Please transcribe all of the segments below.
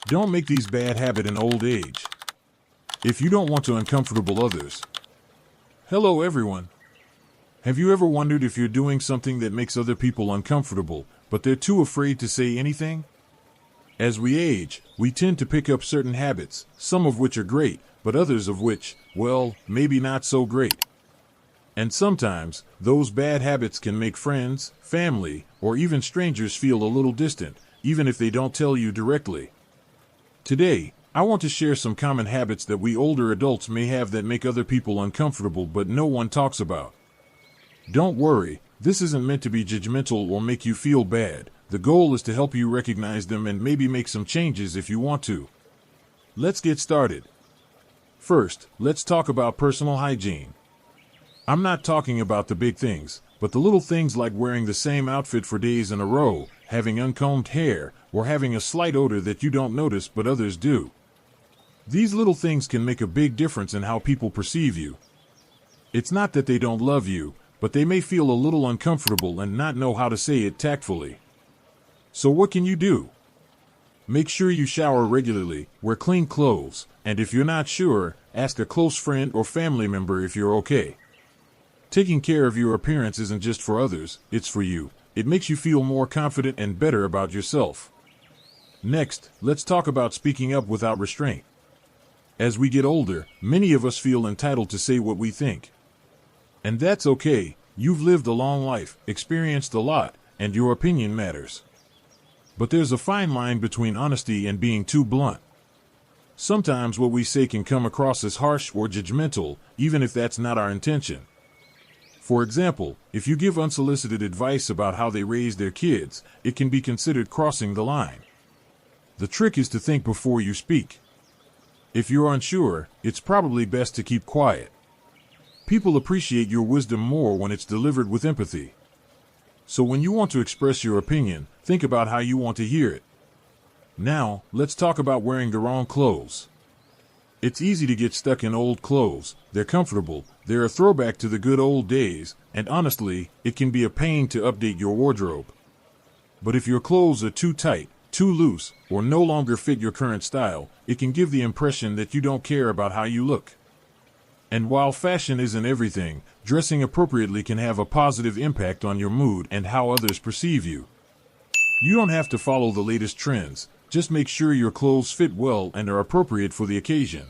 Don't make these bad habits in old age. If you don't want to uncomfortable others. Hello everyone. Have you ever wondered if you're doing something that makes other people uncomfortable, but they're too afraid to say anything? As we age, we tend to pick up certain habits, some of which are great, but others of which, well, maybe not so great. And sometimes, those bad habits can make friends, family, or even strangers feel a little distant, even if they don't tell you directly. Today, I want to share some common habits that we older adults may have that make other people uncomfortable but no one talks about. Don't worry, this isn't meant to be judgmental or make you feel bad. The goal is to help you recognize them and maybe make some changes if you want to. Let's get started. First, let's talk about personal hygiene. I'm not talking about the big things, but the little things like wearing the same outfit for days in a row, having uncombed hair, or having a slight odor that you don't notice but others do. These little things can make a big difference in how people perceive you. It's not that they don't love you, but they may feel a little uncomfortable and not know how to say it tactfully. So what can you do? Make sure you shower regularly, wear clean clothes, and if you're not sure, ask a close friend or family member if you're okay. Taking care of your appearance isn't just for others, it's for you. It makes you feel more confident and better about yourself. Next, let's talk about speaking up without restraint. As we get older, many of us feel entitled to say what we think. And that's okay. You've lived a long life, experienced a lot, and your opinion matters. But there's a fine line between honesty and being too blunt. Sometimes what we say can come across as harsh or judgmental, even if that's not our intention. For example, if you give unsolicited advice about how they raise their kids, it can be considered crossing the line. The trick is to think before you speak. If you're unsure, it's probably best to keep quiet. People appreciate your wisdom more when it's delivered with empathy. So when you want to express your opinion, think about how you want to hear it. Now, let's talk about wearing the wrong clothes. It's easy to get stuck in old clothes. They're comfortable, they're a throwback to the good old days, and honestly, it can be a pain to update your wardrobe. But if your clothes are too tight, too loose, or no longer fit your current style, it can give the impression that you don't care about how you look. And while fashion isn't everything, dressing appropriately can have a positive impact on your mood and how others perceive you. You don't have to follow the latest trends, just make sure your clothes fit well and are appropriate for the occasion.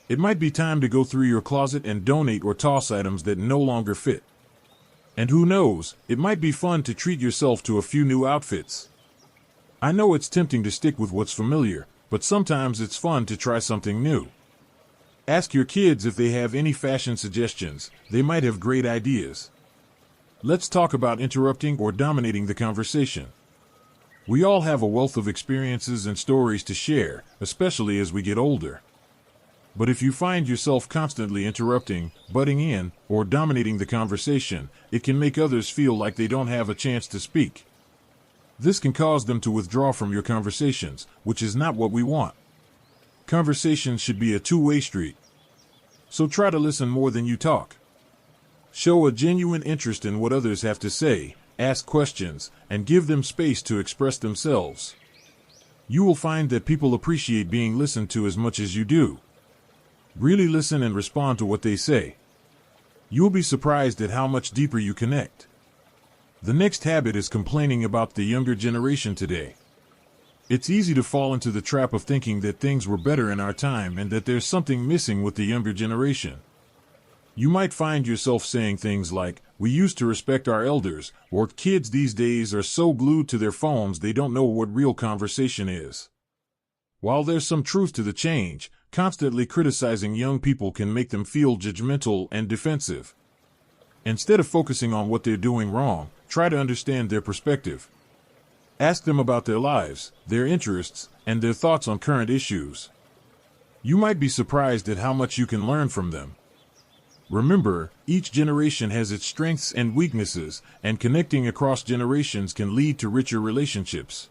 It might be time to go through your closet and donate or toss items that no longer fit. And who knows, it might be fun to treat yourself to a few new outfits. I know it's tempting to stick with what's familiar, but sometimes it's fun to try something new. Ask your kids if they have any fashion suggestions. They might have great ideas. Let's talk about interrupting or dominating the conversation. We all have a wealth of experiences and stories to share, especially as we get older. But if you find yourself constantly interrupting, butting in, or dominating the conversation, it can make others feel like they don't have a chance to speak. This can cause them to withdraw from your conversations, which is not what we want. Conversations should be a two-way street. So try to listen more than you talk. Show a genuine interest in what others have to say, ask questions, and give them space to express themselves. You will find that people appreciate being listened to as much as you do. Really listen and respond to what they say. You'll be surprised at how much deeper you connect. The next habit is complaining about the younger generation today. It's easy to fall into the trap of thinking that things were better in our time and that there's something missing with the younger generation. You might find yourself saying things like, "We used to respect our elders," or "Kids these days are so glued to their phones they don't know what real conversation is." While there's some truth to the change, constantly criticizing young people can make them feel judgmental and defensive. Instead of focusing on what they're doing wrong, try to understand their perspective. Ask them about their lives, their interests, and their thoughts on current issues. You might be surprised at how much you can learn from them. Remember, each generation has its strengths and weaknesses, and connecting across generations can lead to richer relationships.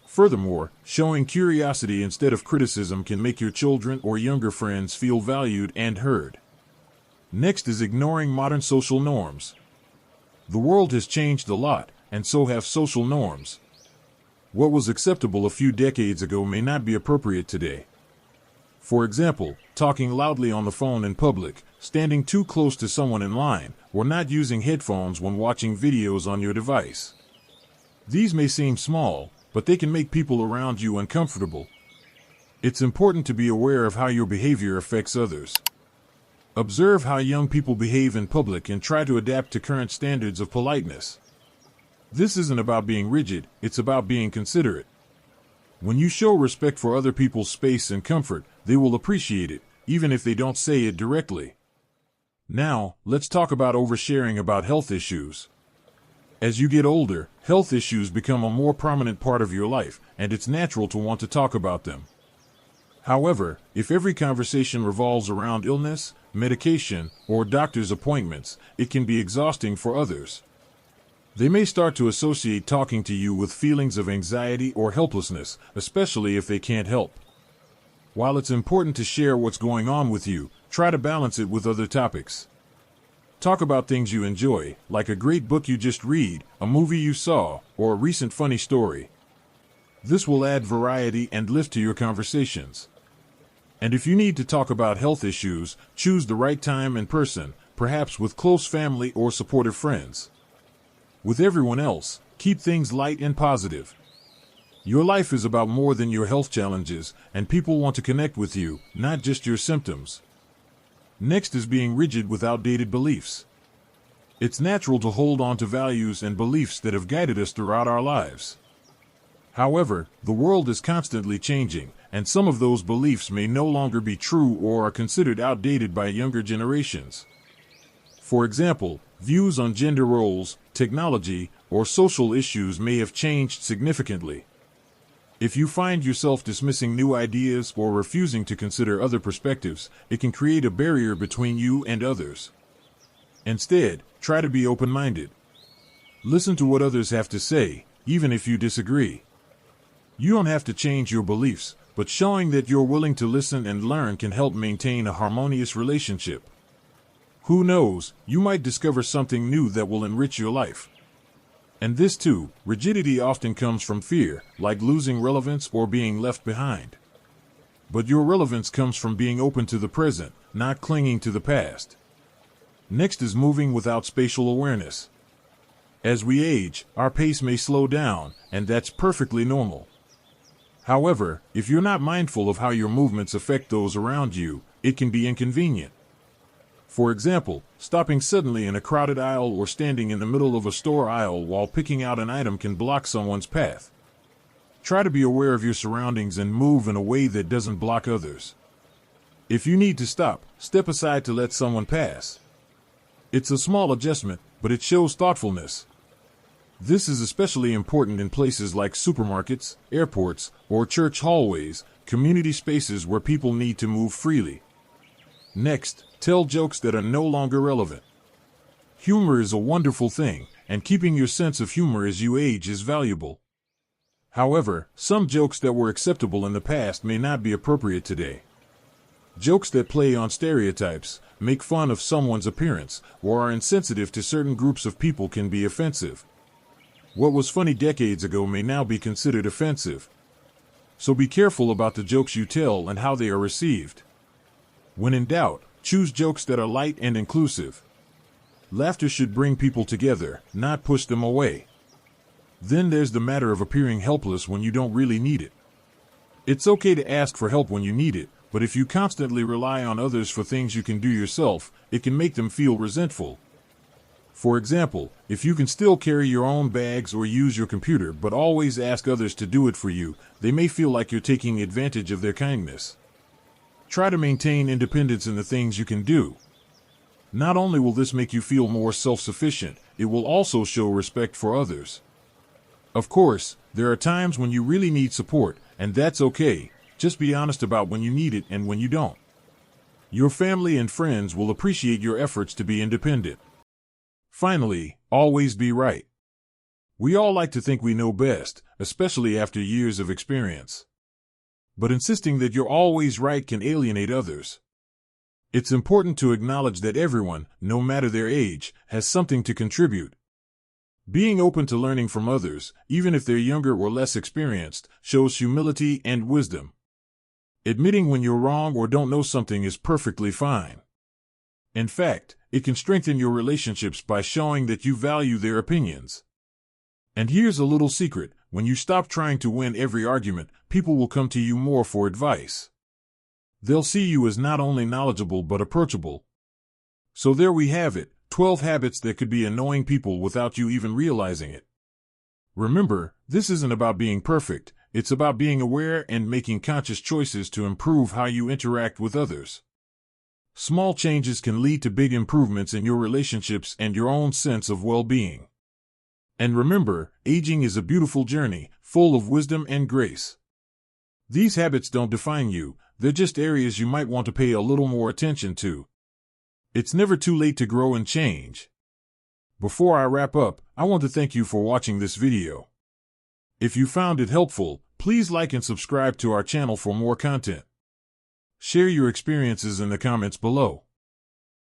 Furthermore, showing curiosity instead of criticism can make your children or younger friends feel valued and heard. Next is ignoring modern social norms. The world has changed a lot, and so have social norms. What was acceptable a few decades ago may not be appropriate today. For example, talking loudly on the phone in public, standing too close to someone in line, or not using headphones when watching videos on your device. These may seem small, but they can make people around you uncomfortable. It's important to be aware of how your behavior affects others. Observe how young people behave in public and try to adapt to current standards of politeness. This isn't about being rigid, it's about being considerate. When you show respect for other people's space and comfort, they will appreciate it, even if they don't say it directly. Now, let's talk about oversharing about health issues. As you get older, health issues become a more prominent part of your life, and it's natural to want to talk about them. However, if every conversation revolves around illness, medication, or doctor's appointments, it can be exhausting for others. They may start to associate talking to you with feelings of anxiety or helplessness, especially if they can't help. While it's important to share what's going on with you, try to balance it with other topics. Talk about things you enjoy, like a great book you just read, a movie you saw, or a recent funny story. This will add variety and lift to your conversations. And if you need to talk about health issues, choose the right time and person, perhaps with close family or supportive friends. With everyone else, keep things light and positive. Your life is about more than your health challenges, and people want to connect with you, not just your symptoms. Next is being rigid with outdated beliefs. It's natural to hold on to values and beliefs that have guided us throughout our lives. However, the world is constantly changing, and some of those beliefs may no longer be true or are considered outdated by younger generations. For example, views on gender roles, technology, or social issues may have changed significantly. If you find yourself dismissing new ideas or refusing to consider other perspectives, it can create a barrier between you and others. Instead, try to be open-minded. Listen to what others have to say, even if you disagree. You don't have to change your beliefs, but showing that you're willing to listen and learn can help maintain a harmonious relationship. Who knows, you might discover something new that will enrich your life. And this too, rigidity often comes from fear, like losing relevance or being left behind. But your relevance comes from being open to the present, not clinging to the past. Next is moving without spatial awareness. As we age, our pace may slow down, and that's perfectly normal. However, if you're not mindful of how your movements affect those around you, it can be inconvenient. For example, stopping suddenly in a crowded aisle or standing in the middle of a store aisle while picking out an item can block someone's path. Try to be aware of your surroundings and move in a way that doesn't block others. If you need to stop, step aside to let someone pass. It's a small adjustment, but it shows thoughtfulness. This is especially important in places like supermarkets, airports, or church hallways, community spaces where people need to move freely. Next, tell jokes that are no longer relevant. Humor is a wonderful thing, and keeping your sense of humor as you age is valuable. However, some jokes that were acceptable in the past may not be appropriate today. Jokes that play on stereotypes, make fun of someone's appearance, or are insensitive to certain groups of people can be offensive. What was funny decades ago may now be considered offensive. So be careful about the jokes you tell and how they are received. When in doubt, choose jokes that are light and inclusive. Laughter should bring people together, not push them away. Then there's the matter of appearing helpless when you don't really need it. It's okay to ask for help when you need it, but if you constantly rely on others for things you can do yourself, it can make them feel resentful. For example, if you can still carry your own bags or use your computer but always ask others to do it for you, they may feel like you're taking advantage of their kindness. Try to maintain independence in the things you can do. Not only will this make you feel more self-sufficient, it will also show respect for others. Of course, there are times when you really need support, and that's okay. Just be honest about when you need it and when you don't. Your family and friends will appreciate your efforts to be independent. Finally, always be right. We all like to think we know best, especially after years of experience. But insisting that you're always right can alienate others. It's important to acknowledge that everyone, no matter their age, has something to contribute. Being open to learning from others, even if they're younger or less experienced, shows humility and wisdom. Admitting when you're wrong or don't know something is perfectly fine. In fact, it can strengthen your relationships by showing that you value their opinions. And here's a little secret: when you stop trying to win every argument, people will come to you more for advice. They'll see you as not only knowledgeable but approachable. So there we have it, 12 habits that could be annoying people without you even realizing it. Remember, this isn't about being perfect, it's about being aware and making conscious choices to improve how you interact with others. Small changes can lead to big improvements in your relationships and your own sense of well-being. And remember, aging is a beautiful journey, full of wisdom and grace. These habits don't define you, they're just areas you might want to pay a little more attention to. It's never too late to grow and change. Before I wrap up, I want to thank you for watching this video. If you found it helpful, please like and subscribe to our channel for more content. Share your experiences in the comments below.